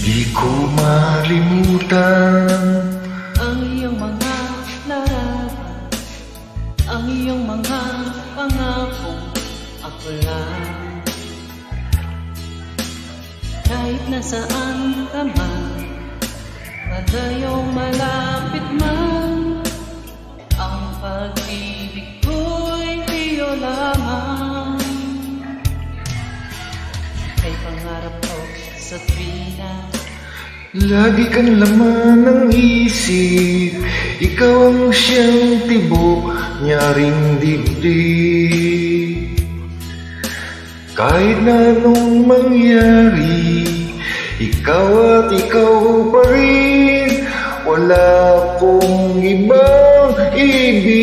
Di ko malimutan ang iyong mga larawan, ang iyong mga pangako. Ako lang, kahit nasaan ka man, malayo malapit man, ang pag-ibig ko'y iyo lamang. Kay pangarap ko sa tuwina, lagi kang laman ng isip. Ikaw ang siyang tibok, nyaring dibdib. Kahit na anong mangyari, ikaw at ikaw pa rin. Wala akong ibang ibig.